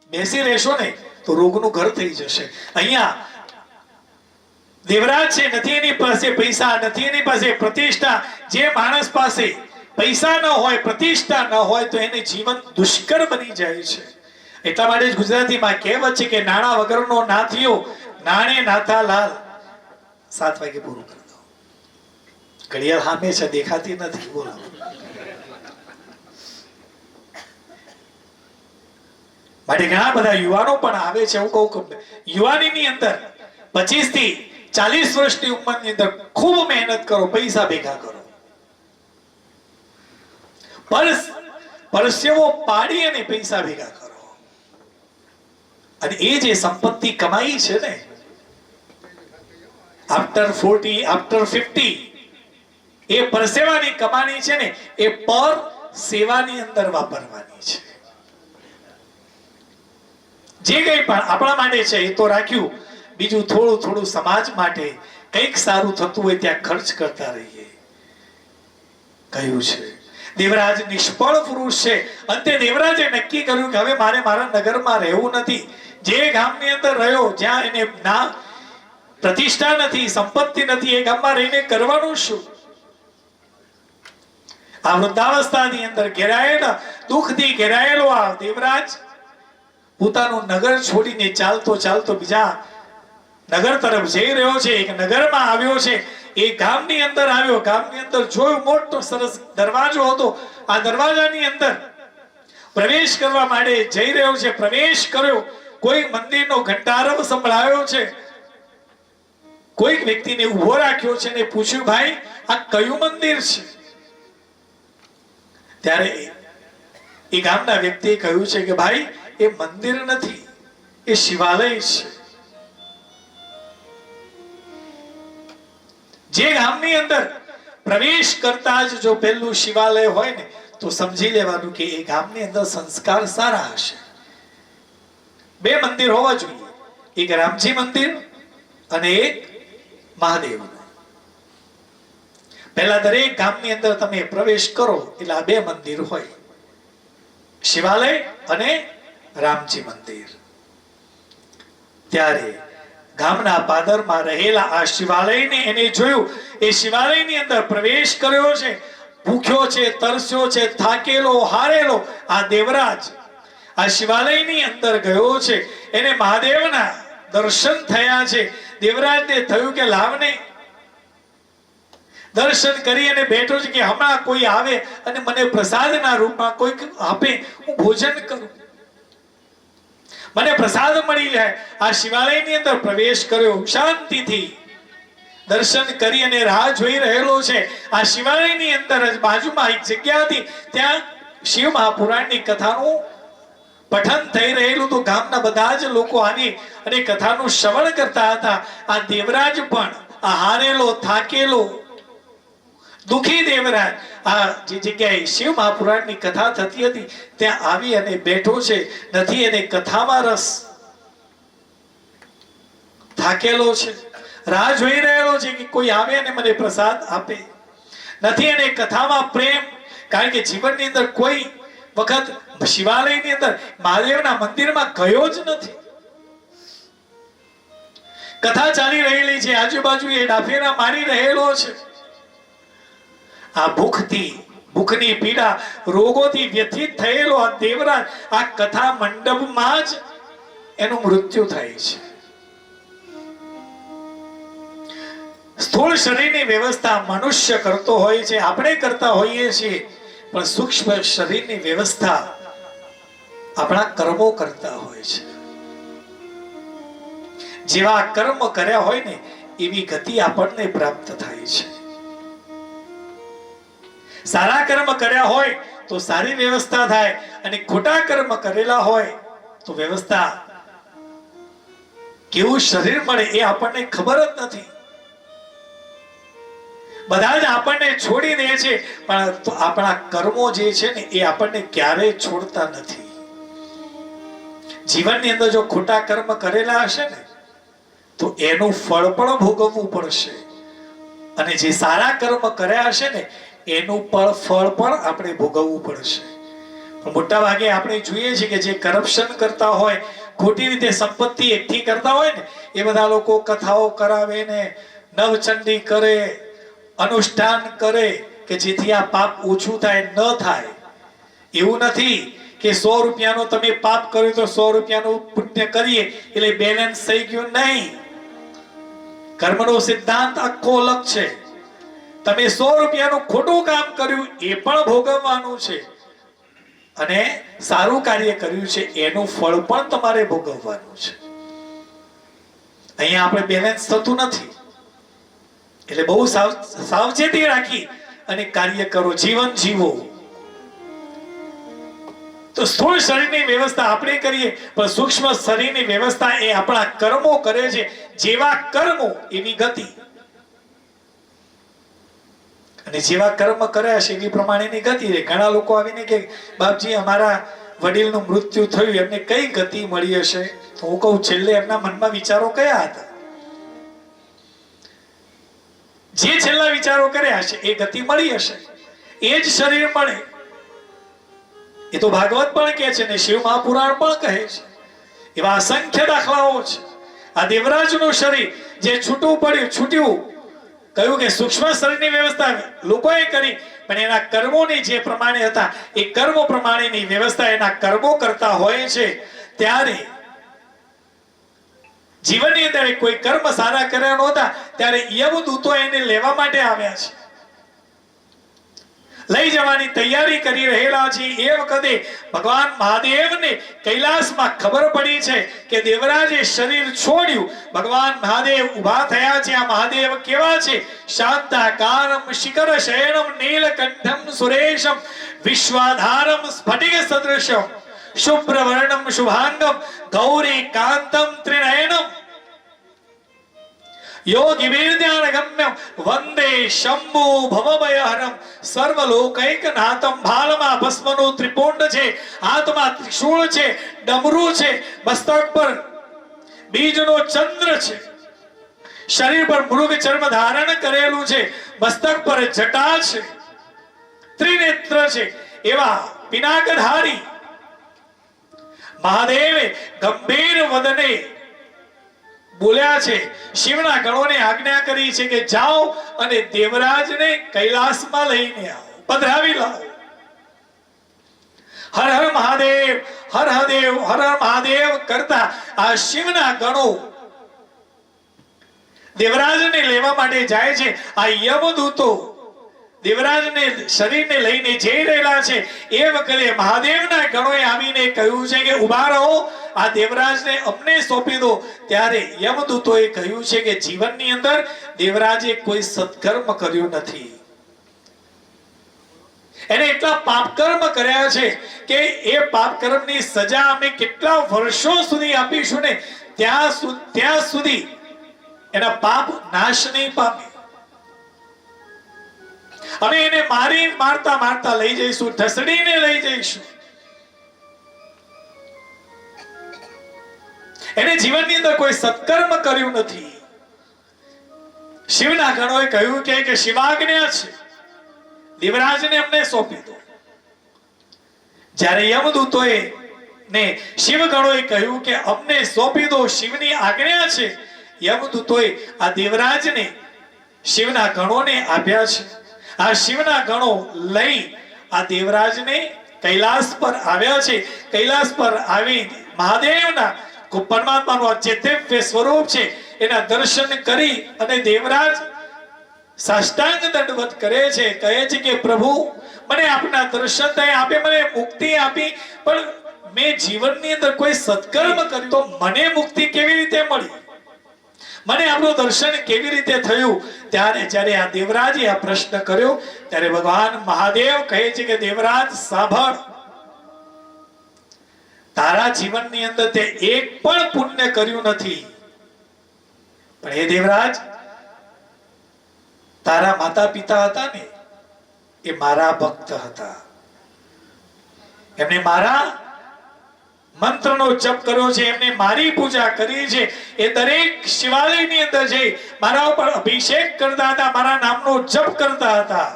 બેસી રહેશો ને તો રોગનું ઘર થઈ જશે. અહીંયા દેવરાજ છે, નથી એની પાસે પૈસા, નથી એની પાસે પ્રતિષ્ઠા. જે માણસ પાસે પૈસા ન હોય, પ્રતિષ્ઠા ન હોય, તો એને જીવન દુષ્કર બની જાય છે. એટલા માટે જ ગુજરાતીમાં કહેવત છે કે નાણા વગરનો નાથિયો નાણે નાથા લાલ. 7 વાગે પૂરું કરી દો. ઘડિયાળ સામે છે, દેખાતી નથી. બોલો. માટે ઘણા બધા યુવાનો પણ આવે છે. હું કહું યુવાનીની અંદર 25 થી 40 વર્ષની ઉંમરની અંદર ખૂબ મહેનત કરો, પૈસા ભેગા કરો, પરસેવો પાડી અને પૈસા ભેગા કરો. અને એ જે સંપત્તિ કમાઈ છે ને, આફ્ટર 40, આફ્ટર 50, એ પરસેવાની કમાણી છે ને, એ પર સેવાની અંદર વાપરવાની છે. જે કંઈ પણ આપણા માટે છે એ તો રાખ્યું, બીજું થોડું થોડું સમાજ માટે કંઈક સારું થતું હોય ત્યાં ખર્ચ કરતા રહીએ. કહ્યું છે દેવરાજ નિષ્ફળ પુરુષ છે. અંતે દેવરાજે નક્કી કર્યું કે હવે મારે મારા નગરમાં રહેવું નથી. જે ગામની અંદર રહ્યો, જ્યાં એને ના પ્રતિષ્ઠા નથી, સંપત્તિ નથી, એ ગામમાં રહીને કરવાનું શું? આ વૃદ્ધાવસ્થાની અંદર ઘેરાયેલા, દુઃખથી ઘેરાયેલો આ દેવરાજ પોતાનું નગર છોડીને ચાલતો ચાલતો બીજા નગર તરફ જઈ રહ્યો છે. એક નગરમાં આવ્યો છે. એ ગામની અંદર આવ્યો. ગામની અંદર જોયું, મોટો સરસ દરવાજો હતો. આ દરવાજાની અંદર પ્રવેશ કરવા માટે જઈ રહ્યો છે. પ્રવેશ કર્યો. કોઈ મંદિરનો ઘંટારવ સંભળાયો છે. કોઈક વ્યક્તિને ઉભો રાખ્યો છે ને પૂછ્યું, ભાઈ આ કયું મંદિર છે? ત્યારે એ ગામના વ્યક્તિએ કહ્યું છે કે ભાઈ એ મંદિર નથી, એ શિવાલય છે. જે ગામની અંદર પ્રવેશ કરતા જ જો પહેલું શિવાલય હોય ને, તો સમજી લેવાનું કે એ ગામની અંદર સંસ્કાર સારા હશે. 2 મંદિર હોવા જોઈએ, એક રામજી મંદિર અને એક મહાદેવનું. પહેલા દરેક ગામની અંદર તમે પ્રવેશ કરો એટલે આ 2 મંદિર હોય, શિવાલય અને રામજી મંદિર. ત્યારે ગામના પાદરમાં રહેલા આ શિવાલયને એને જોયું. એ શિવાલયની અંદર પ્રવેશ કર્યો છે. ભૂખ્યો છે, તરસ્યો છે, થાકેલો, હારેલો આ દેવરાજ આ શિવાલયની અંદર ગયો છે. એને મહાદેવના દર્શન થયા છે. દેવરાજને થયું કે લાવને દર્શન કરી અને બેઠો છે કે હમણાં કોઈ આવે અને મને પ્રસાદના રૂપમાં કોઈક આપે, હું ભોજન કરું, મને પ્રસાદ મળી જાય. આ શિવાલયની અંદર પ્રવેશ કર્યો. શાંતિથી દર્શન કરી અને રાહ જોઈ રહેલો છે. આ શિવાલયની અંદર જ બાજુમાં એક જગ્યા હતી, ત્યાં શિવ મહાપુરાણની કથાનું પઠન થઈ રહેલું. તો ગામના બધા જ લોકો આની અને કથાનું શ્રવણ કરતા હતા. આ દેવરાજ પણ આ હારેલો, થાકેલો, દુખી દેવરાજ આ જે જગ્યાએ શિવ મહાપુરાણની કથા થતી હતી ત્યાં આવી અને બેઠો છે. નથી એને કથામાં રસ, થાકેલો છે, રાહ જોઈ રહેલો છે કે કોઈ આવે અને મને પ્રસાદ આપે. નથી એને કથામાં પ્રેમ, કારણ કે જીવનની અંદર કોઈ વખત શિવાલયની અંદર મહાદેવના મંદિરમાં ગયો જ નથી. કથા ચાલી રહેલી છે, આજુબાજુ એ ડાફેરા મારી રહેલો છે. આ ભૂખની પીડા, રોગોથી વ્યથિત થયેલો આ દેવરાજ આ કથા મંડપમાં જ એનું મૃત્યુ થાય છે. સ્થૂળ શરીરની વ્યવસ્થા મનુષ્ય કરતો હોય છે, આપણે કરતા હોઈએ છીએ, પણ સૂક્ષ્મ શરીરની વ્યવસ્થા આપણા કર્મો કરતા હોય છે. જેવા કર્મ કર્યા હોય ને એવી ગતિ આપણને પ્રાપ્ત થાય છે. સારા કર્મ કર્યા હોય તો સારી વ્યવસ્થા થાય, અને ખોટા કર્મ કરેલા હોય તો વ્યવસ્થા, કેવું શરીર મળે એ આપણને ખબર જ નથી. બધા જ આપણને છોડી દે છે, પણ આપણા કર્મો જે છે ને એ આપણને ક્યારેય છોડતા નથી. જીવનની અંદર જો ખોટા કર્મ કરેલા હશે ને તો એનું ફળ પણ ભોગવવું પડશે, અને જે સારા કર્મ કર્યા હશે ને એનું ફળ પણ આપણે ભોગવવું પડશે. મોટા ભાગે આપણે જોઈએ છીએ કે જે કરપ્શન કરતા હોય, ખોટી રીતે સંપત્તિ એકઠી કરતા હોય ને, એ બધા લોકો કથાઓ કરાવે ને નવચંડી કરે, અનુષ્ઠાન કરે કે જેથી આ પાપ ઓછું થાય, ન થાય. એવું નથી કે 100 રૂપિયાનો તમે પાપ કર્યું તો 100 રૂપિયાનું પુણ્ય કરીએ એટલે બેલેન્સ થઈ ગયું. નહીં, કર્મનો સિદ્ધાંત આખો અલગ છે. તમે 100 રૂપિયાનું ખોટું કામ કર્યું એ પણ ભોગવવાનું છે, અને સારું કાર્ય કર્યું છે એનું ફળ પણ તમારે ભોગવવાનું છે. અહીંયા આપણે બેલેન્સ થતું નથી. એટલે બહુ સાવચેતી રાખી અને કાર્ય કરો, જીવન જીવો. તો સ્થૂળ શરીરની વ્યવસ્થા આપણે કરીએ, પણ સૂક્ષ્મ શરીરની વ્યવસ્થા એ આપણા કર્મો કરે છે. જેવા કર્મો એવી ગતિ, અને જેવા કર્મ કર્યા છે એવી પ્રમાણેની ગતિ રહે. ઘણા લોકો આવીને કે બાપજી અમારા વડીલનું મૃત્યુ થયું, એમને કઈ ગતિ મળી હશે? તો હું કહું છેલ્લે એમના મનમાં વિચારો કયા હતા? જે છેલ્લા વિચારો કર્યા છે એ ગતિ મળી હશે, એ જ શરીર મળે. એ તો ભાગવત પણ કહે છે ને શિવ મહાપુરાણ પણ કહે છે. એવા અસંખ્ય દાખલાઓ છે. આ દેવરાજનું શરીર જે છૂટું પડ્યું, છૂટ્યું, કહ્યું કે સૂક્ષ્મ શરીરની વ્યવસ્થા લોકોએ કરી, પણ એના કર્મોની જે પ્રમાણે હતા એ કર્મો પ્રમાણેની વ્યવસ્થા એના કર્મો કરતા હોય છે. ત્યારે જીવનની અંદર કોઈ કર્મ સારા કર્યા નહોતા, ત્યારે યમદૂતો એને લેવા માટે આવ્યા છે, લઈ જવાની તૈયારી કરી રહેલા છે. એ વખતે ભગવાન મહાદેવને કૈલાસમાં ખબર પડી છે કે દેવરાજે શરીર છોડ્યું. ભગવાન મહાદેવ ઉભા થયા છે. આ મહાદેવ કેવા છે? શાંતાકારમ શિખર શયનમ નીલકંઠમ સુરેશમ વિશ્વાધારમ સ્ફટિક સદૃશમ શુભ્રવર્ણમ શુભાંગમ ગૌરી કાંતમ ત્રિનયનમ યોગિવીર્યાનગમ્યમ વંદે શંભુ ભવભયહરમ સર્વલોકૈકનાથમ. ભાલમાં ભસ્મનું ત્રિપુંડ છે, હાથમાં ત્રિશૂળ છે, ડમરું છે, મસ્તક પર બીજનો ચંદ્ર છે, શરીર પર મૃગ ચર્મ ધારણ કરેલું છે, મસ્તક પર જટા છે, ત્રિનેત્ર છે. એવા પિનાકધારી મહાદેવે ગંભીર વદને બોલ્યા છે. શિવના ગણોને આજ્ઞા કરી છે કે જાઓ અને દેવરાજને કૈલાસમાં લઈને આવો, પધરાવી લાવો. હર હર મહાદેવ, હર હદેવ, હર હર મહાદેવ કરતા આ શિવના ગણો દેવરાજને લેવા માટે જાય છે. આ યમદૂતો દેવરાજને શરીરને લઈને જઈ રહેલા છે. એ વખતે મહાદેવના ગણોએ આવીને કહ્યું છે કે ઉભા રહો, આ દેવરાજને અમને સોંપી દો. ત્યારે યમદૂતોએ કહ્યું છે કે જીવનની અંદર દેવરાજે કોઈ સત્કર્મ કર્યું નથી. એને એટલા પાપકર્મ કર્યા છે કે એ પાપકર્મની સજા અમે કેટલા વર્ષો સુધી આપીશું ને ત્યાં સુધી એના પાપ નાશ નહીં પામે. અમે એને મારતા મારતા લઈ જઈશું, ઢસડીને લઈ જઈશું. એને જીવનની અંદર કોઈ સત્કર્મ કર્યું નથી. શિવના ગણોએ કહ્યું કે શિવાજ્ઞા છે, દેવરાજને અમને સોંપી દો. જ્યારે યમદૂતોએ ને શિવ ગણોએ કહ્યું કે અમને સોંપી દો, શિવની આજ્ઞા છે, યમદૂતોએ આ દેવરાજને શિવના ગણોને આપ્યા છે. આ શિવના ગણો લઈ આ દેવરાજને કૈલાસ પર આવ્યા છે. કૈલાસ પર આવી મહાદેવના પરમાત્માનું જે દિવ્ય સ્વરૂપ છે એના દર્શન કરી અને દેવરાજ સાષ્ટાંગ દંડવત કરે છે. કહે છે કે પ્રભુ મને આપના દર્શન થયા, આપે મને મુક્તિ આપી, પણ મેં જીવનની અંદર કોઈ સત્કર્મ કર્યું તો મને મુક્તિ કેવી રીતે મળી? મને આપનું દર્શન કેવી રીતે થયું? ત્યારે જ્યારે આ દેવરાજે આ પ્રશ્ન કર્યો ત્યારે ભગવાન મહાદેવ કહે છે કે દેવરાજ સાંભળ, તારા જીવનની અંદર તે એક પણ પુણ્ય કર્યું નથી, પણ હે દેવરાજ તારા માતા પિતા હતા ને એ મારા ભક્ત હતા. એમને મારા મંત્રનો જપ કર્યો છે, એમને મારી પૂજા કરી છે. એ દરેક શિવાલયની અંદર જઈ મારા ઉપર અભિષેક કરતા હતા, મારા નામનો જપ કરતા હતા.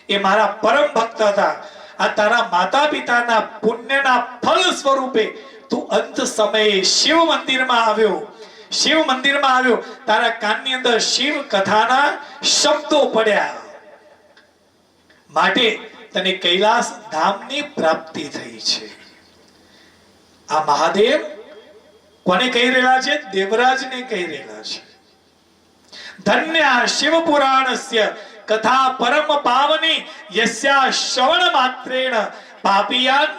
એ મારા પરમ ભક્ત હતા. આ તારા માતા પિતાના પુણ્યના ફળ સ્વરૂપે તું અંત સમયે શિવ મંદિરમાં આવ્યો, શિવ મંદિરમાં આવ્યો, તારા કાનની અંદર શિવ કથાના શબ્દો પડ્યા, માટે તને કૈલાસ ધામની પ્રાપ્તિ થઈ છે. આ મહાદેવ કોને કહી રહેલા છે? દેવરાજને કહી રહેલા છે. ધન્ય શિવ પુરાણસ્ય કથા પરમ પાવની યસ્યા શ્રવણ માત્રેણ પાપિયાન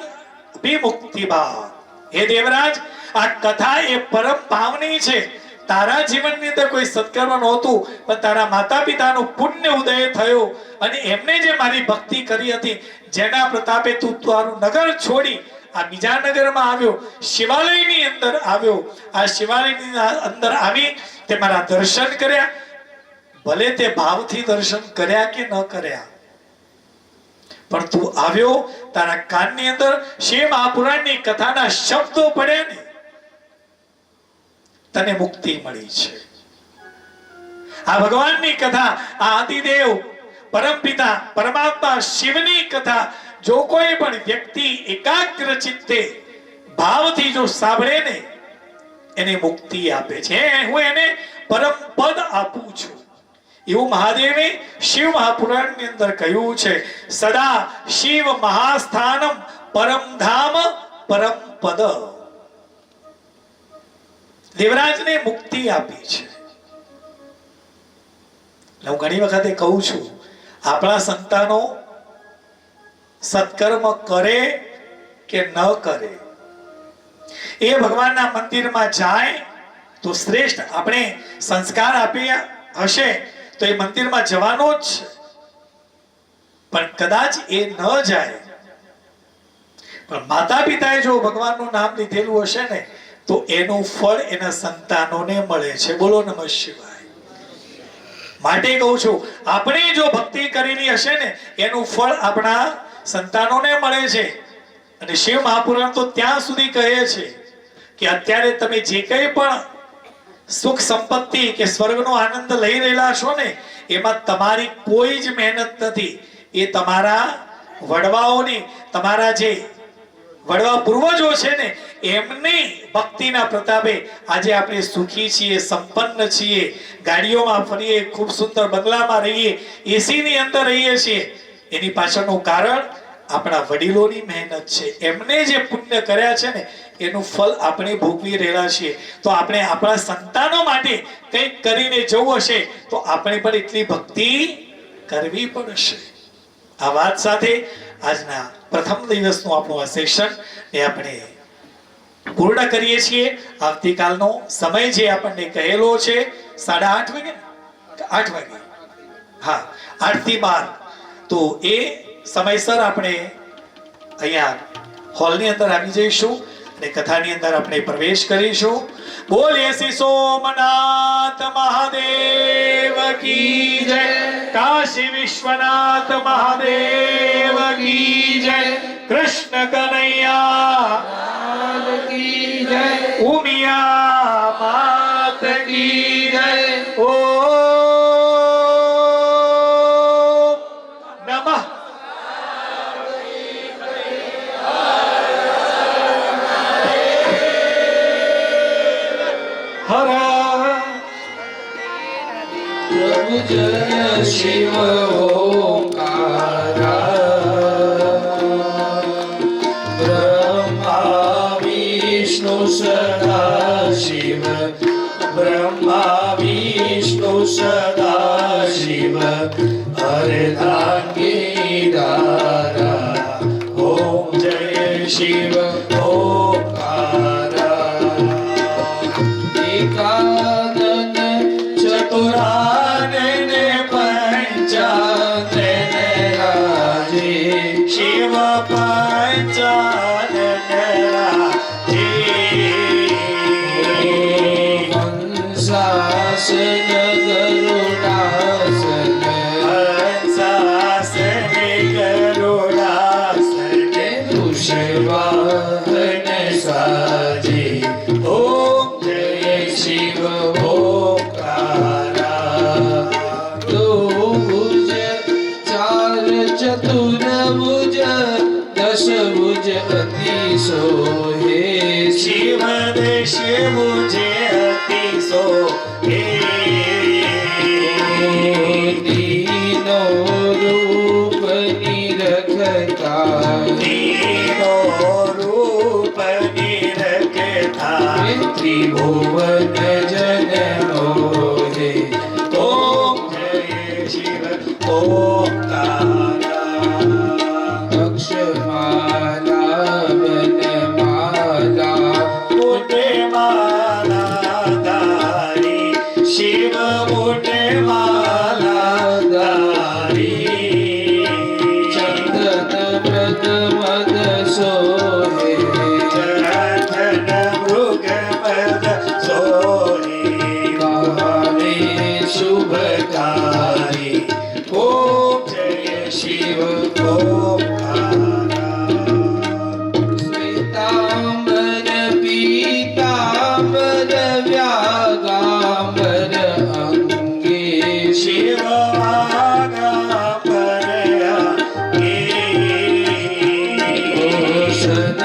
વિમુક્તિભા. હે દેવરાજ, આ કથા એ પરમ પાવની છે. તારા જીવનની અંદર કોઈ સત્કર્મ નહોતું, પણ તારા માતા પિતાનું પુણ્ય ઉદય થયો અને એમને જે મારી ભક્તિ કરી હતી, જેના પ્રતાપે તું તારું નગર છોડી આ બીજા નગરમાં આવ્યો, શિવાલયની અંદર આવ્યો. આ શિવાલયની અંદર આવી તે મારા દર્શન કર્યા. ભલે તે ભાવથી દર્શન કર્યા કે ન કર્યા, પણ તું આવ્યો, તારા કાનની અંદર શિવ મહાપુરાણની કથાના શબ્દો પડ્યા ને, તને મુક્તિ મળી છે. આ ભગવાનની કથા, આ આદિદેવ પરમપિતા પરમાત્મા શિવની કથા જો કોઈ પણ વ્યક્તિ એકાગ્ર ચિત્તે ભાવથી જો સાંભળે ને, એને મુક્તિ આપે છે. હું એને પરમ પદ આપું છું, એવું મહાદેવે શિવ મહાપુરાણની અંદર કહ્યું છે. સદા શિવ મહાસ્થાનમ પરમ ધામ પરમ પદ. દેવરાજને મુક્તિ આપી છે. હું ઘણી વખતે કહું છું, આપણા સંતાનો સત્કર્મ કરે કે ન કરે, એ ભગવાનના મંદિરમાં જાય તો શ્રેષ્ઠ. આપણે સંસ્કાર આપ્યા હશે તો એ મંદિરમાં જવાનો જ છે, પણ કદાચ એ ન જાય, પણ માતા પિતાએ જો ભગવાનનું નામ લીધેલું હશે ને, તો એનું ફળ એના સંતાનોને મળે છે. બોલો નમઃ શિવાય. માટે કહું છું, આપણે જો ભક્તિ કરેલી હશે ને, એનું ફળ આપણા સંતાનોને મળે છે. અને શિવ મહાપુરાણ તો ત્યાં સુધી કહે છે કે અત્યારે તમે જે કંઈ પણ સુખ સંપત્તિ કે સ્વર્ગનો આનંદ લઈ રહેલા છો ને, એમાં તમારી કોઈ જ મહેનત નથી. એ તમારા વડવાઓની, તમારા જે વડવા પૂર્વજો છે ને, એમની ભક્તિના પ્રતાપે આજે આપણે સુખી છીએ, સંપન્ન છીએ, ગાડીઓમાં ફરીએ, ખૂબ સુંદર બંગલામાં રહીએ, એસીની અંદર રહીએ છીએ. એની પાછળનું કારણ આપણા વડીલોની મહેનત છે. એમને જે પુણ્ય કર્યા છે ને, એનું ફળ આપણે ભોગવી રહેલા છીએ. તો આપણે આપણા સંતાનો માટે કંઈક કરીને જવું હશે તો આપણે પણ એટલી ભક્તિ કરવી પડશે. આ વાત સાથે આજના પ્રથમ દિવસનું આપણું આ સેશન એ આપણે પૂર્ણ કરીએ છીએ. આવતીકાલનો સમય જે આપણને કહેલો છે 8:30 વાગે, 8 વાગે, હા 8 થી 12, તો એ સમયસર આપણે અહીંયા હોલની અંદર આવી જઈશું અને કથાની અંદર આપણે પ્રવેશ કરીશું. બોલીએ શ્રી સોમનાથ મહાદેવ કી જય, કાશી વિશ્વનાથ મહાદેવ કી જય, કૃષ્ણ કનૈયા કી જય, ઉમિયા માત કી જય. ઓ जय शिव ओंकारा, ब्रह्मा विष्णु सदा शिव, ब्रह्मा विष्णु सदा शिव, अर्धांगी दारा. ओम जय शिव ओंकारा, एकानन चतुरा शिव पंचानन राजे. हंसासन गरुडासन, हंसासन गरुडासन, वृषवाहन साजे. ओम जय शिव ओंकारा. दो भुज चार चतुर्भुज, દશભુજ અતિ સોહે શિવ દેશ મુજે અતિ સોહે દીનો રૂપ નિરખતા દીનો રૂપ નિરખતા ત્રિભુવન જનનો હે ઓમ જય શિવ ઓમકારા અક્ષમાલા વનમાલા મુટે માલા ધારી શિવ મુટે માલા ધારી ચંદન મૃગ મદ સોહે ચંદન મૃગ મદ સોહે ગાવે શુભકારી ઓમ જય શિવ ઓમકારા શ્વેતાંબર પીતાંબર વ્યાગાંબર અંગે શિવ વાગા પરયા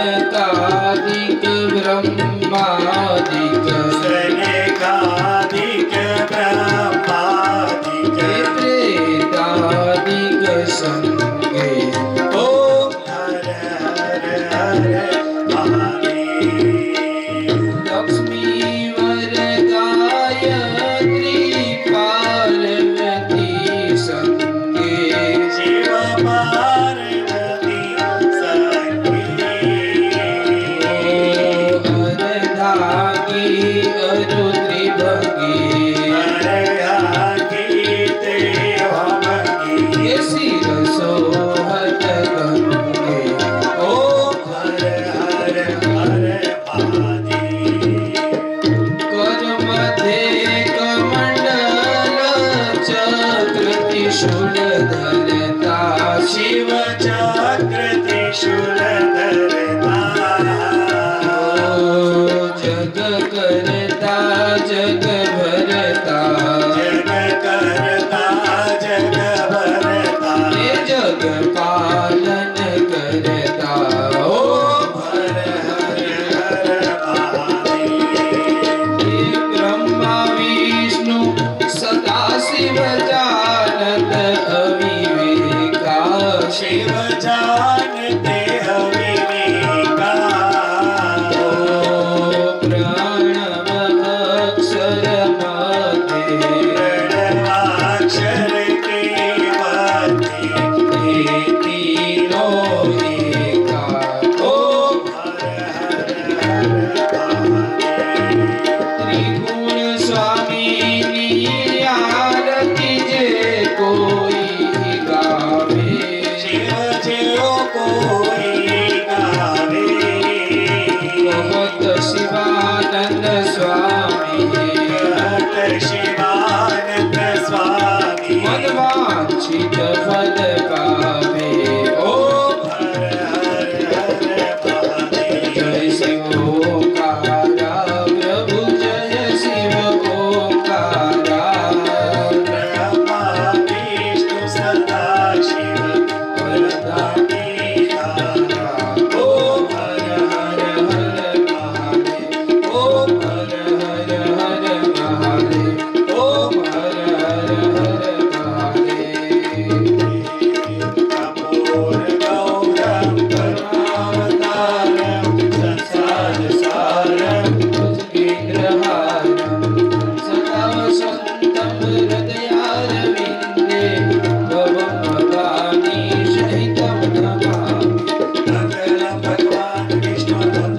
સનકાદિક બ્રહ્માદિક સનેકાદિક બ્રહ્માદિક પ્રેતાદિક સંગે ઓમ હર હર હર મહાદેવ લક્ષ્મી વર ગાયત્રી પાર્વતી સંગે શિવ પાર્વતી અરધાગી અરુદ્રી ભગી હરયાગી તે વામગી એ શિરસોહત ગંગે ઓમ હર હર હર મહાદેવ કર મધ્યે કમંડલ ચક્ર ત્રિશૂલ ધરતા શિવ ચક્ર ત્રિશૂલ ધરતા જગ કરતા જગ ભરતા જગ કરતા જગ ભરતા એ જગ પાલન કરતા ઓમ હર હર હર મહાદેવ હે બ્રહ્મા વિષ્ણુ સદા શિવ જાનત અવિવેકા શિવ જાનતે અવિવેકા પ્રાણવ અક્ષર મધ્યે પ્રણવાક્ષર કે મધ્યે તીનો એકા ઓમ હર હર હર મહાદેવ ત્રિગુણ સ્વામીની આરતી જે કોઈ ગાવે શિવ જેવો કોઈ ગાવે ભગત શિવાનંદ સ્વામી ભક્ત શિવાનંદ સ્વામી મનવાંછિત ફલ પામે ઓમ હર હર હર મહાદેવ જય શિવ ઓંકારા પ્રભુ જય શિવ ઓંકારા બ્રહ્મા વિષ્ણુ સદા શિવ વરદાની ધારા ઓમ હર હર હર મહાદેવ ઓમ હર હર હર મહાદેવ ઓમ હર હર હર મહાદેવ કપૂર ગૌરમ કરુણાવતારમ સંસાર સારમ ભુજગેન્દ્રહારમ સદા વસંતમ હૃદયારવિંદે ભવમ ભવાની સહિતમ નમામિ મંગલમ ભગવાન વિષ્ણુ મંગલમ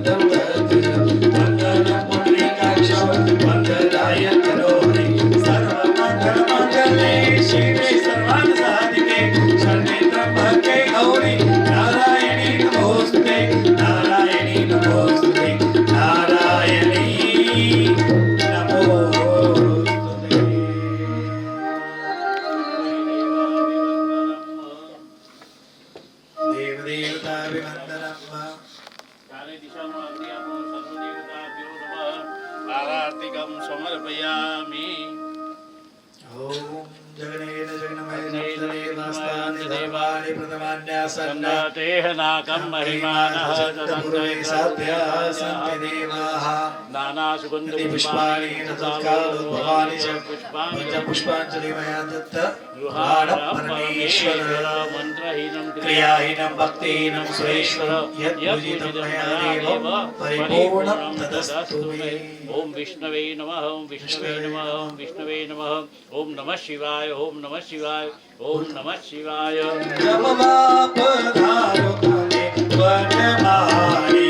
દંપતિમ મંગલમ પુંડરીકાક્ષમ મંગલાય તનોહરિ સર્વમંગલ મંગલે શિવે સર્વાર્થ સાધિકે શરણે ત્રંબકે ગૌરી નારાયણી નમોસ્તુતે નારાયણી નમોસ્તુતે નારાયણી નમોસ્તુતે દેવ દેવતા વિવંદનમ ચારે દિશામાં અગ્નિ આપો સર્વદેવતાભ્યો નમઃ આરતીકં સમર્પયામિ ઓમ जगनेन जगन्मय सप्तदेवास्तानि सर्वाणि प्रथमान्यासन्न तेहनाकं महिमानः पूर्वे साध्याः सन्ति देवाः नानासुगन्धपुष्पाणि भवानि च पुष्पाञ्जलि मया दत्त परमेश्वर मन्त्रहीनं क्रियाहीनं भक्तिहीनं सुरेश्वर यत्पूजितं मया देव परिपूर्णं तदस्तु मे। ओम विष्णवे नमः ओम विष्णवे नमः ओम विष्णवे नमः ओम नमः शिवाय ओम नमः शिवाय ओम नमः शिवाय। जब बाप धारो थाने वनमाली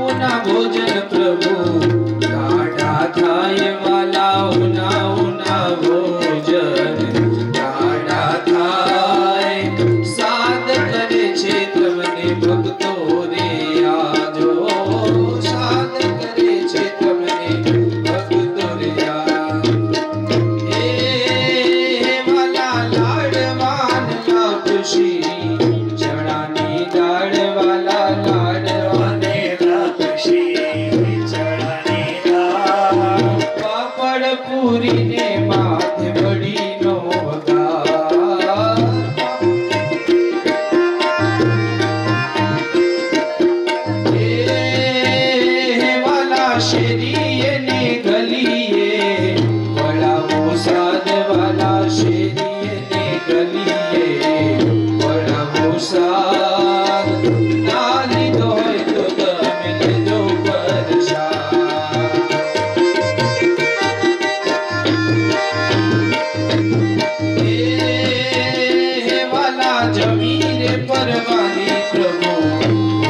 उना भोजन प्रभु गाढ़ा थाय वाला उना उना भोजन गाढ़ा थाय साध करे छे તમને ભક્તો રે આજો સાધ કરે છે તમને ભક્તો રે એ વાલા લાડવાન લાપસી ચણાની દાળ વાલા લાડવાન પાપડ પૂરી ને માથે બડી નો વઘાર એ વાલા શેરીએ ને ગલીએ વડાવો સાદ વાલા શેરીએ ને ગલીએ વડાવો સાદ ના લીધો હોય તો તમે લેજો પરસાદ એ વાલા જમીને પરવારી પ્રભુ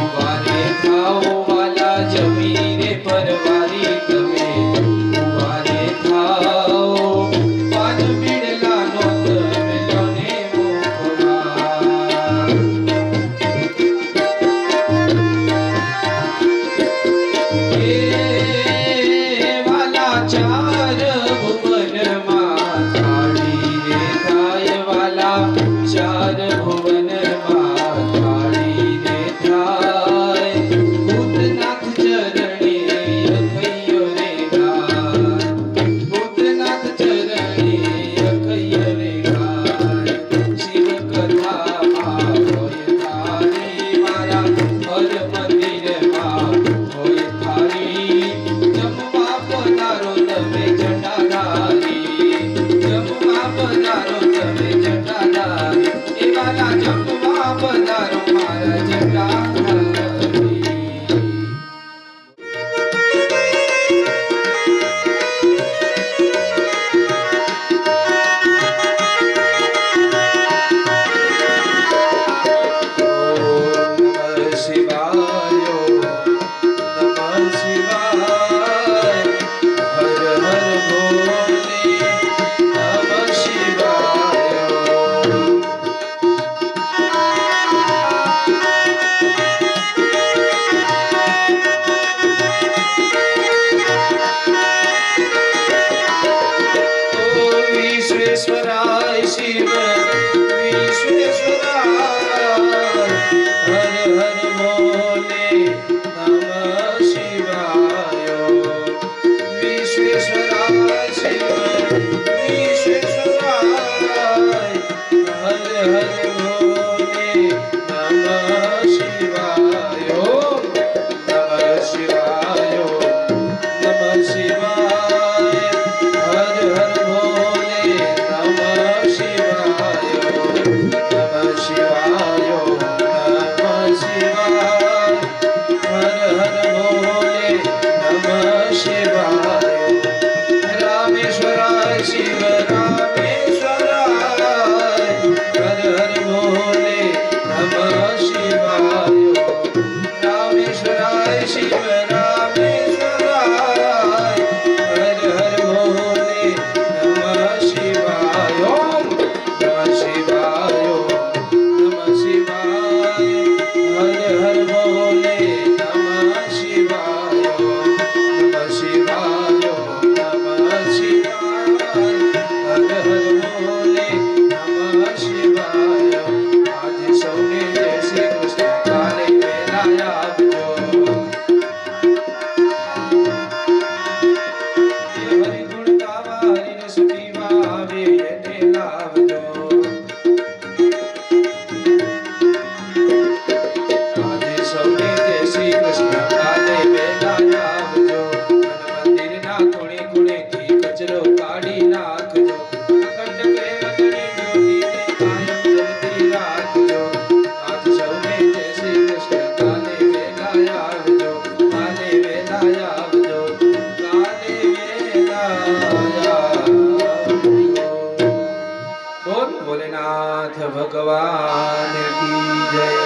ઉભારે થાઓ વાલા જમીને પરવારી તમે ઉભારે થાઓ પાદ બીડલાનો તમે લોને મુખમાં એ વાલા ચાર ભુવનમાં થાળી રે થાય વાલા ચાર ભુવનમાં થાળી રે થાય ભૂતનાથ ચરણે અખૈયો રે ગાય ભૂતનાથ ચરણે અખૈયો રે ગાય શિવ કથામાં હોય થાળી મારા હર મંદિરમાં હોય થાળી જમવા પધારો તમે જટાધારી જમવા પધારો તમે જટાધારી એ વાલા જમવા પધારો મારા જટાધારી નમઃ શિવાય નમઃ શિવાય હર હર ભોલે નમઃ શિવાય ઓ વિશ્વેશ્વરાય શિવ વિશ્વેશ્વરાય હર હર ભોલે નમઃ શિવાય વિશ્વેશ્વરાય શિવ વિશ્વેશ્વરાય હર હર ભોલે નમઃ શિવાય નમઃ શિવાય નમઃ શિવાય હર હર ભોલે નમઃ શિવાય નમઃ શિવાય નમઃ શિવાય હર હર ભોલે નમઃ શિવાય રામેશ્વરાય શિવ રામેશ્વરાય હર હર ભોલે નમઃ શિવાય રામેશ્વરાય શિવ રામેશ્વરાય હર હર ભોલે નમઃ શિવાય નમઃ શિવાય નમઃ શિવાય હર હર ભોલે નમઃ શિવાય નમઃ શિવાય નમઃ શિવાય હર હર ભોલે નમઃ શિવાય ભગવાન કી જય